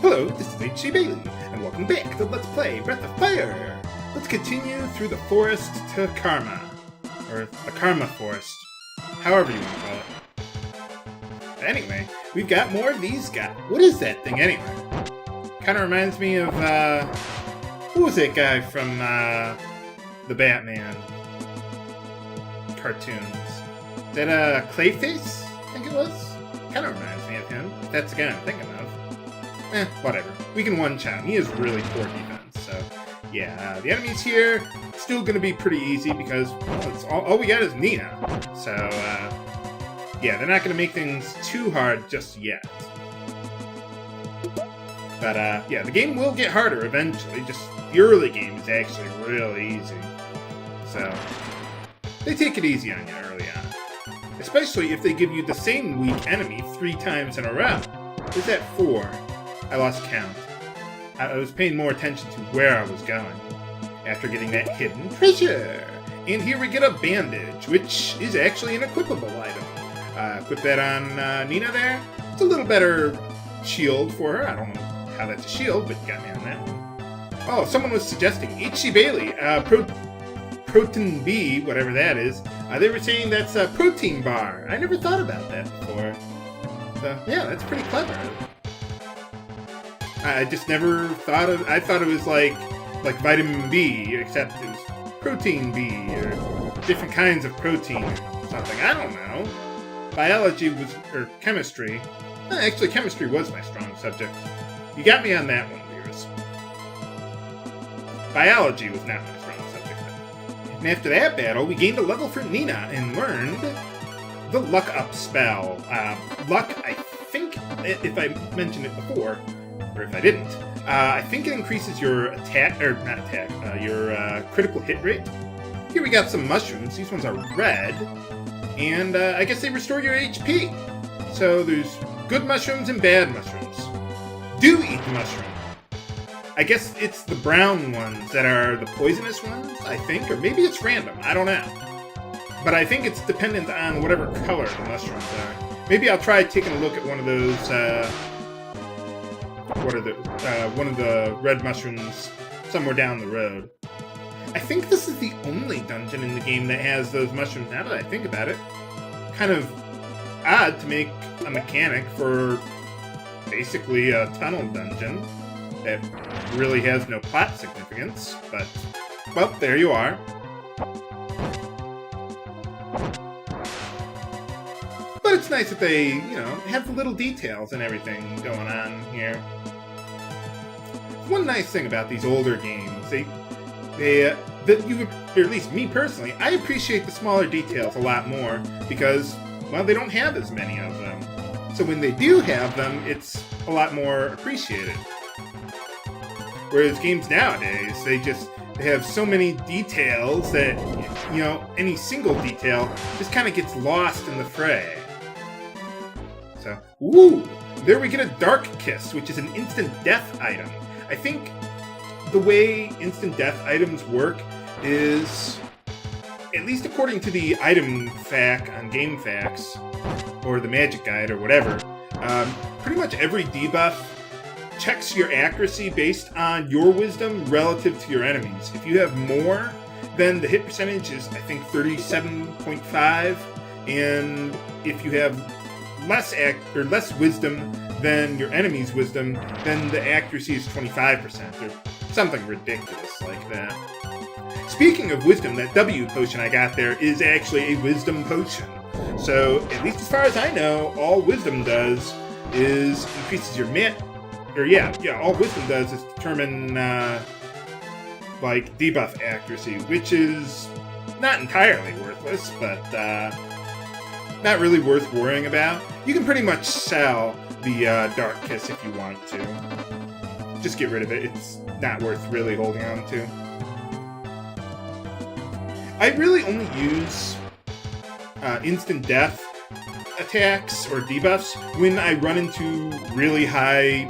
Hello, this is H.C. Bailey, and welcome back to Let's Play Breath of Fire! Let's continue through the forest to Karma. Or the Karma Forest. However you want to call it. But anyway, we've got more of these guys. What is that thing anyway? Kinda reminds me of, who was that guy from, the Batman cartoons? Is that, Clayface? I think it was? Kinda reminds me of him. That's the guy I'm thinking of. Whatever. We can one-shot him. He has really poor defense, so... Yeah, the enemies here, still gonna be pretty easy because, well, it's all we got is Nina. So, yeah, they're not gonna make things too hard just yet. But, yeah, the game will get harder eventually. Just the early game is actually really easy. So, they take it easy on you early on. Especially if they give you the same weak enemy 3 times in a row. Is that 4? I lost count. I was paying more attention to where I was going after getting that hidden treasure. And here we get a bandage, which is actually an equipable item. Equip that on Nina there. It's a little better shield for her. I don't know how that's a shield, but you got me on that one. Oh, someone was suggesting H.C. Bailey, Protein B, whatever that is. They were saying that's a protein bar. I never thought about that before. So, yeah, that's pretty clever. I just never thought of... I thought it was like vitamin B, except it was protein B, or different kinds of protein or something. I don't know. Biology was... or chemistry. Actually, chemistry was my strong subject. You got me on that one, viewers. Biology was not my strong subject, though. And after that battle, we gained a level for Nina and learned the Luck Up spell. Luck, I think, if I mentioned it before... or if I didn't, I think it increases your attack, or not attack, your critical hit rate. Here we got some mushrooms. These ones are red, and I guess they restore your HP. So there's good mushrooms and bad mushrooms. Do eat the mushroom. I guess it's the brown ones that are the poisonous ones, I think, or maybe it's random. I don't know. But I think it's dependent on whatever color the mushrooms are. Maybe I'll try taking a look at one of those, one of the red mushrooms somewhere down the road. I think this is the only dungeon in the game that has those mushrooms, now that I think about it. Kind of odd to make a mechanic for basically a tunnel dungeon that really has no plot significance, but, well, there you are. But it's nice that they, you know, have the little details and everything going on here. One nice thing about these older games, or at least me personally, I appreciate the smaller details a lot more because, well, they don't have as many of them. So when they do have them, it's a lot more appreciated. Whereas games nowadays, they have so many details that, you know, any single detail just kind of gets lost in the fray. So, ooh, there we get a Dark Kiss, which is an instant death item. I think the way instant death items work is, at least according to the item fac on GameFAQs, or the Magic Guide, or whatever, pretty much every debuff checks your accuracy based on your wisdom relative to your enemies. If you have more, then the hit percentage is, I think, 37.5, and if you have less wisdom than your enemy's wisdom, then the accuracy is 25%, or something ridiculous like that. Speaking of wisdom, that W potion I got there is actually a wisdom potion. So, at least as far as I know, all wisdom does is increases your all wisdom does is determine, debuff accuracy, which is not entirely worthless, but, not really worth worrying about. You can pretty much sell the Dark Kiss if you want to. Just get rid of it. It's not worth really holding on to. I really only use instant death attacks or debuffs when I run into really high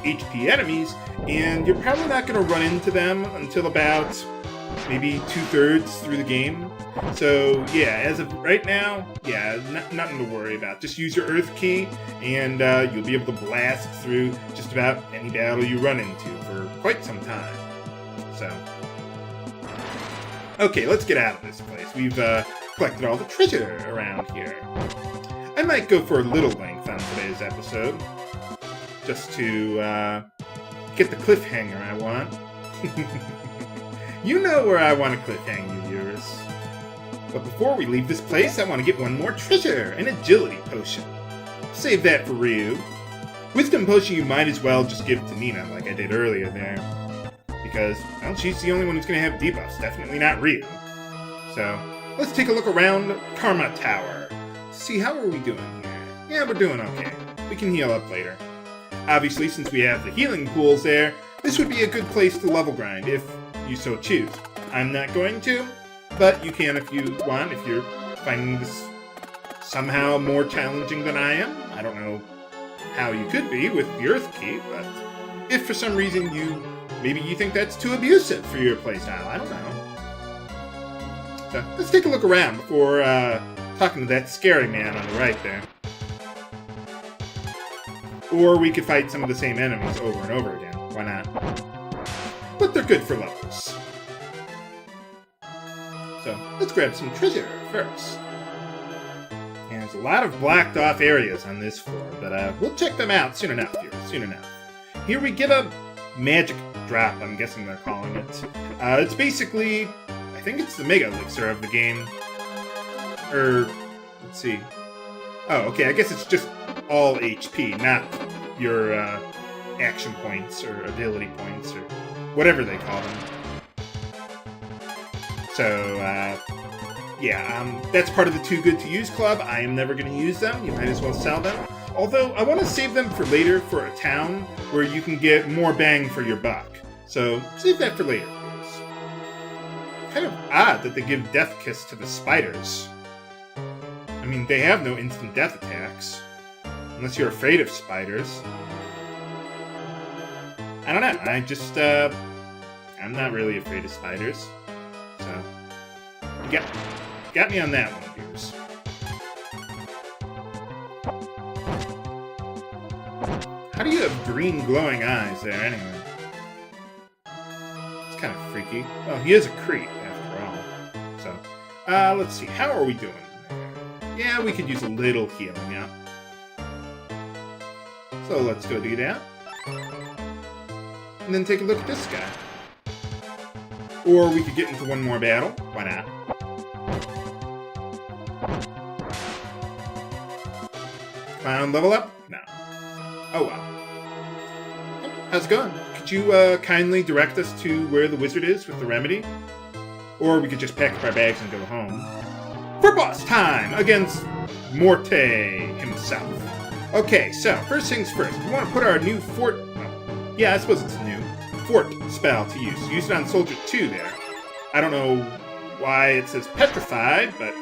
HP enemies, and you're probably not going to run into them until about maybe 2/3 through the game. So yeah, as of right now, yeah, nothing to worry about. Just use your Earth key, and you'll be able to blast through just about any battle you run into for quite some time. So, okay, let's get out of this place. We've collected all the treasure around here. I might go for a little length on today's episode, just to get the cliffhanger I want. You know where I want to cliffhang you, viewers. But before we leave this place, I want to get one more treasure, an agility potion. Save that for Ryu. Wisdom potion you might as well just give to Nina, like I did earlier there. Because, well, she's the only one who's going to have debuffs, definitely not Ryu. So, let's take a look around Karma Tower. See, how are we doing here? Yeah, we're doing okay. We can heal up later. Obviously, since we have the healing pools there, this would be a good place to level grind, if you so choose. I'm not going to, but you can if you want, if you're finding this somehow more challenging than I am. I don't know how you could be with the Earth Key, but if for some reason maybe you think that's too abusive for your playstyle, I don't know. So, let's take a look around before talking to that scary man on the right there. Or we could fight some of the same enemies over and over again. Why not? But they're good for levels. So, let's grab some treasure first. And there's a lot of blocked off areas on this floor, but we'll check them out soon enough here, soon enough. Here we get a magic drop, I'm guessing they're calling it. It's basically, I think it's the Mega Elixir of the game. Let's see. Oh, okay, I guess it's just all HP, not your action points or ability points or whatever they call them. So, that's part of the Too Good To Use Club. I am never going to use them. You might as well sell them. Although, I want to save them for later for a town where you can get more bang for your buck. So, save that for later, please. Kind of odd that they give Death Kiss to the spiders. I mean, they have no instant death attacks. Unless you're afraid of spiders. I don't know. I'm not really afraid of spiders. So, you got me on that one, viewers. How do you have green glowing eyes there, anyway? It's kind of freaky. Well, he is a creep, after all. So, let's see. How are we doing? Yeah, we could use a little healing up. So let's go do that. And then take a look at this guy. Or we could get into one more battle. Why not? Come on, level up? No. Oh well. How's it going? Could you kindly direct us to where the wizard is with the remedy? Or we could just pack up our bags and go home. For boss time against Morte himself. Okay, so first things first. We want to put our new fort. Oh, yeah, I suppose it's new. Fort spell to use. Use it on Soldier 2 there. I don't know why it says petrified, but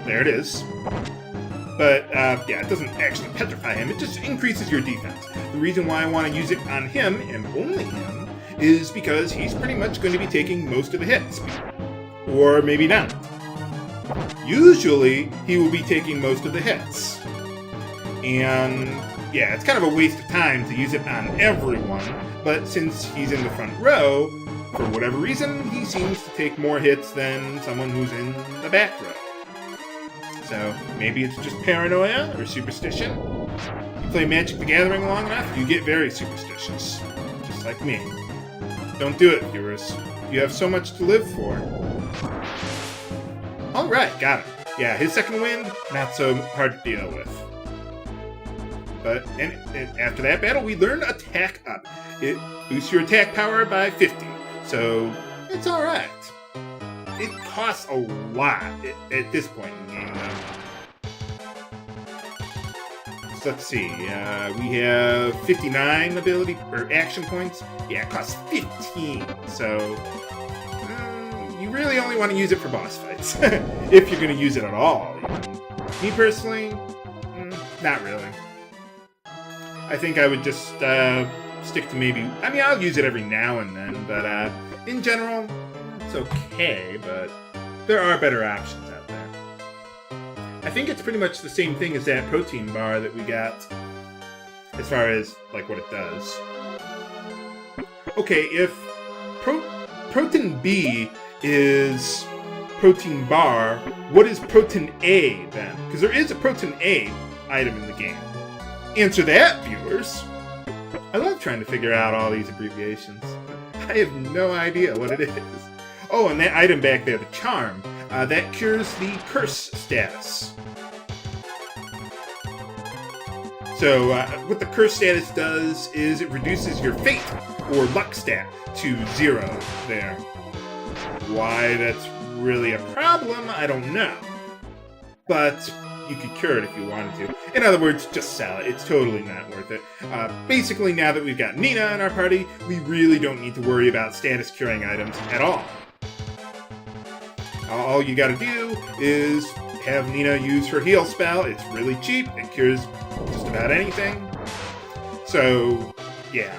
there it is. But yeah, it doesn't actually petrify him. It just increases your defense. The reason why I want to use it on him and only him is because he's pretty much going to be taking most of the hits, or maybe not. Usually, he will be taking most of the hits. And, yeah, it's kind of a waste of time to use it on everyone, but since he's in the front row, for whatever reason, he seems to take more hits than someone who's in the back row. So, maybe it's just paranoia or superstition. You play Magic the Gathering long enough, you get very superstitious. Just like me. Don't do it, viewers. You have so much to live for. Alright, got it. Yeah, his second wind, not so hard to deal with. But and after that battle, we learned Attack Up. It boosts your attack power by 50, so it's alright. It costs a lot at this point in the game, though. So let's see, we have 59 ability, or action points. Yeah, it costs 15, so you really only want to use it for boss fights. If you're going to use it at all, even. Me personally, not really. I think I would just stick to maybe... I mean, I'll use it every now and then, but in general, it's It's okay, but there are better options out there. I think it's pretty much the same thing as that protein bar that we got, as far as, like, what it does. Okay, if protein B is protein bar, what is protein A then? Because there is a protein A item in the game. Answer that, viewers! I love trying to figure out all these abbreviations. I have no idea what it is. Oh, and that item back there, the charm, that cures the curse status. So, what the curse status does is it reduces your fate or luck stat to 0 there. Why that's really a problem, I don't know. But you could cure it if you wanted to. In other words, just sell it. It's totally not worth it. Basically, now that we've got Nina in our party, we really don't need to worry about status curing items at all. All you gotta do is have Nina use her heal spell. It's really cheap. It cures just about anything. So, yeah.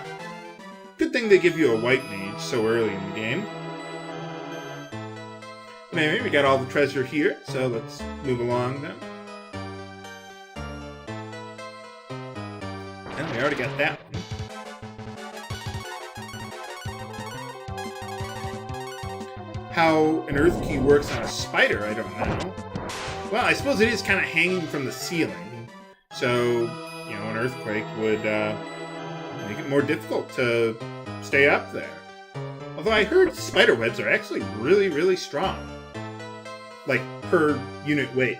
Good thing they give you a white mage so early in the game. But anyway, we got all the treasure here, so let's move along then. And we already got that one. How an earth key works on a spider, I don't know. Well, I suppose it is kind of hanging from the ceiling. So, you know, an earthquake would make it more difficult to stay up there. Although I heard spider webs are actually really, really strong. Like, per unit weight.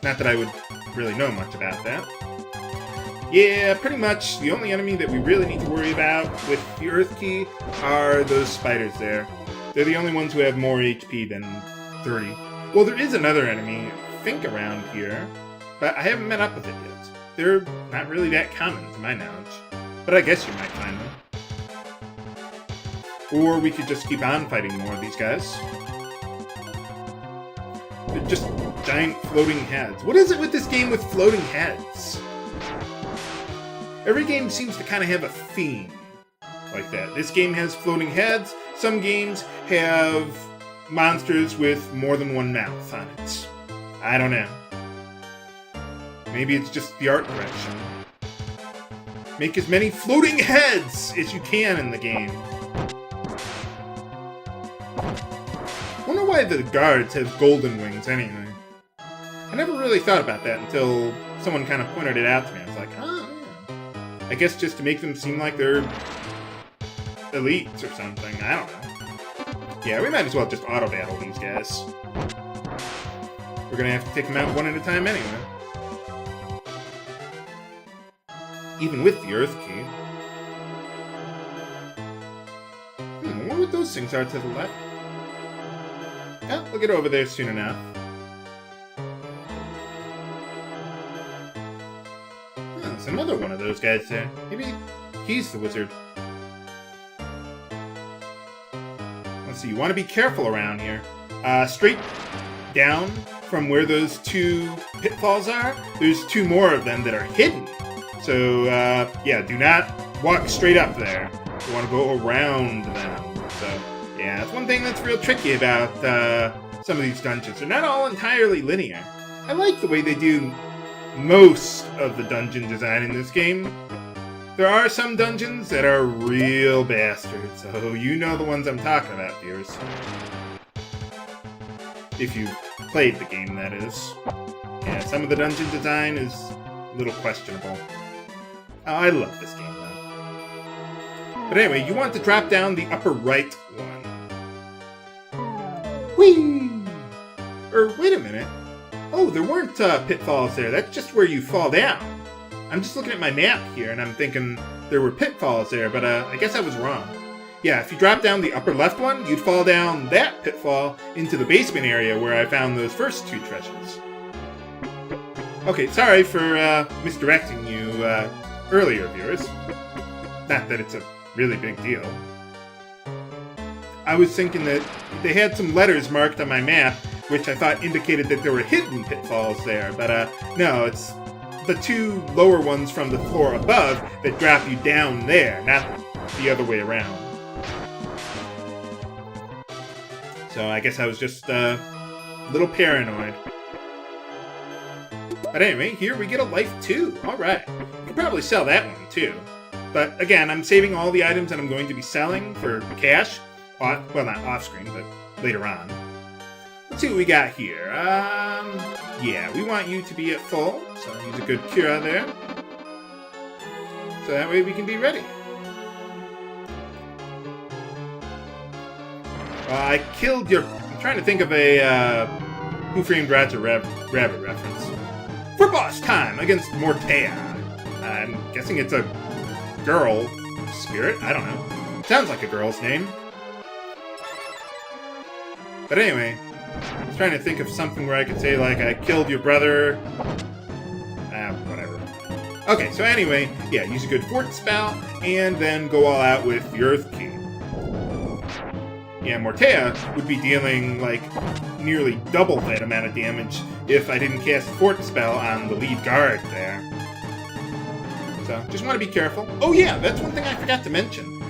Not that I would really know much about that. Yeah, pretty much the only enemy that we really need to worry about with the Earth Key are those spiders there. They're the only ones who have more HP than 3. Well, there is another enemy, I think, around here, but I haven't met up with it yet. They're not really that common, to my knowledge. But I guess you might find them. Or we could just keep on fighting more of these guys. They're just giant floating heads. What is it with this game with floating heads? Every game seems to kind of have a theme like that. This game has floating heads. Some games have monsters with more than one mouth on it. I don't know. Maybe it's just the art direction. Make as many floating heads as you can in the game. Wonder why the guards have golden wings anyway. I never really thought about that until someone kind of pointed it out to me. I was like, oh, yeah. I guess just to make them seem like they're elites or something. I don't know. Yeah, we might as well just auto-battle these guys. We're gonna have to take them out one at a time anyway. Even with the Earth Key. I wonder what those things are to the left. Yeah, we'll get over there soon enough. Oh, there's another one of those guys there. Maybe he's the wizard. Let's see, you want to be careful around here. Straight down from where those 2 pitfalls are, there's 2 more of them that are hidden. So, yeah, do not walk straight up there. You want to go around them. So, yeah, that's one thing that's real tricky about some of these dungeons. They're not all entirely linear. I like the way they do most of the dungeon design in this game. There are some dungeons that are real bastards, so you know the ones I'm talking about, viewers. If you played the game, that is. Yeah, some of the dungeon design is a little questionable. Oh, I love this game, though. But anyway, you want to drop down the upper right one. Whee! Wait a minute. Oh, there weren't pitfalls there. That's just where you fall down. I'm just looking at my map here, and I'm thinking there were pitfalls there, but I guess I was wrong. Yeah, if you drop down the upper left one, you'd fall down that pitfall into the basement area where I found those first 2 treasures. Okay, sorry for misdirecting you earlier, viewers. Not that it's a really big deal. I was thinking that they had some letters marked on my map, which I thought indicated that there were hidden pitfalls there, but no, it's the 2 lower ones from the floor above that drop you down there, not the other way around. So I guess I was just a little paranoid. But anyway, here we get a life 2. Alright. Could probably sell that one too. But again, I'm saving all the items that I'm going to be selling for cash. Well, not off screen, but later on. Let's see what we got here. Yeah, we want you to be at full. So use a good cure there. So that way we can be ready. I killed your... I'm trying to think of a Who Framed Roger Rabbit reference. For boss time against Mortea. I'm guessing it's a girl spirit. I don't know. Sounds like a girl's name. But anyway, I was trying to think of something where I could say, like, I killed your brother. Whatever. Okay, so anyway, yeah, use a good fort spell, and then go all out with the Earth Key. Yeah, Mortea would be dealing, like, nearly double that amount of damage if I didn't cast Fort Spell on the lead guard there. So, just want to be careful. Oh yeah, that's one thing I forgot to mention.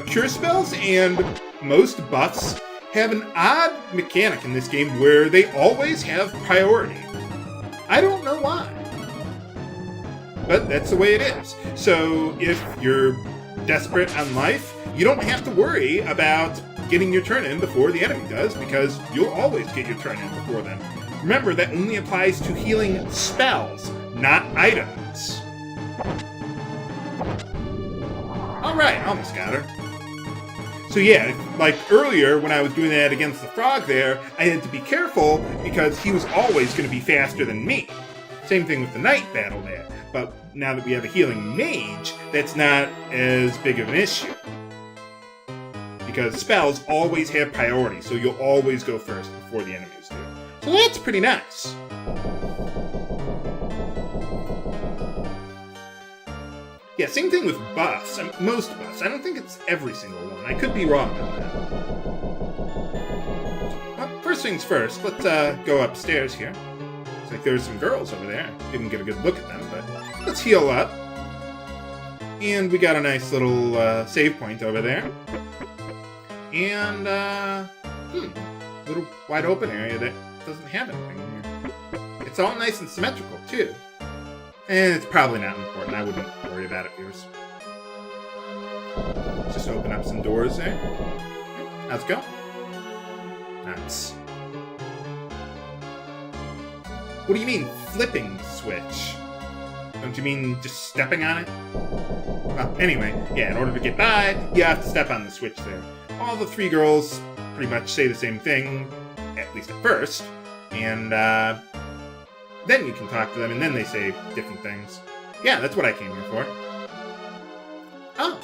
Cure spells and most buffs have an odd mechanic in this game where they always have priority. I don't know why. But that's the way it is. So, if you're desperate on life, you don't have to worry about getting your turn in before the enemy does, because you'll always get your turn in before them. Remember, that only applies to healing spells, not items. Alright, almost got her. So yeah, like earlier when I was doing that against the frog there, I had to be careful because he was always going to be faster than me. Same thing with the knight battle there. But now that we have a healing mage, that's not as big of an issue. Because spells always have priority, so you'll always go first before the enemies do. So that's pretty nice. Yeah, same thing with buffs. Most buffs. I don't think it's every single one. I could be wrong on that. Well, first things first, let's go upstairs here. Looks like there's some girls over there. Didn't get a good look at them, but let's heal up. And we got a nice little save point over there. And, little wide open area that doesn't have anything in here. It's all nice and symmetrical, too. And it's probably not important. I wouldn't worry about it, viewers. Let's just open up some doors there. How's it going? Nice. What do you mean, flipping switch? Don't you mean just stepping on it? Well, anyway, yeah, in order to get by, you have to step on the switch there. All the 3 girls pretty much say the same thing, at least at first, and then you can talk to them, and then they say different things. Yeah, that's what I came here for. Oh.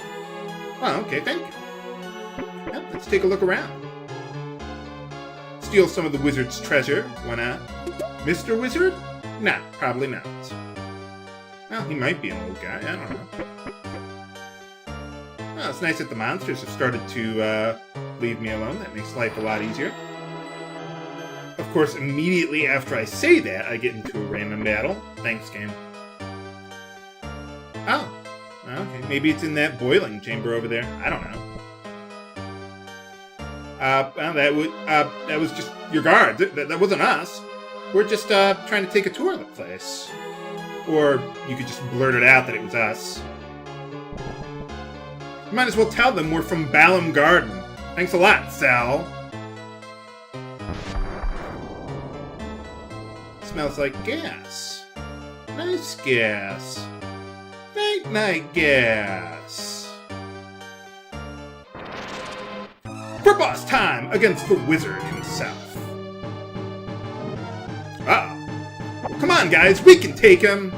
Well, okay, thank you. Well, let's take a look around. Steal some of the wizard's treasure, why not? Mr. Wizard? Nah, probably not. Well, he might be an old guy, I don't know. Well, it's nice that the monsters have started to leave me alone. That makes life a lot easier. Of course, immediately after I say that, I get into a random battle. Thanks, game. Oh. Okay, maybe it's in that boiling chamber over there. I don't know. Well, that was just your guards. That wasn't us. We're just trying to take a tour of the place. Or you could just blurt it out that it was us. You might as well tell them we're from Balam Garden. Thanks a lot, Sal. Smells like gas. Nice gas. Night gas. For boss time against the wizard himself. Uh-oh. Well, come on, guys. We can take him.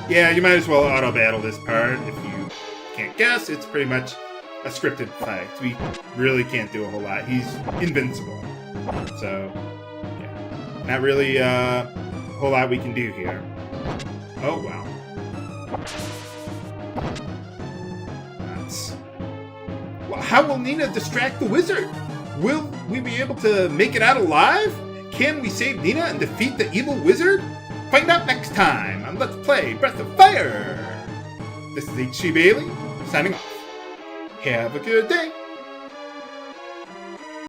Yeah, you might as well auto-battle this part. If you can't guess, it's pretty much a scripted fight. We really can't do a whole lot. He's invincible. So, yeah. Not really a whole lot we can do here. Oh, wow. Nuts. Well, how will Nina distract the wizard? Will we be able to make it out alive? Can we save Nina and defeat the evil wizard? Find out next time on Let's Play Breath of Fire! This is H.C. Bailey, signing off. Have a good day!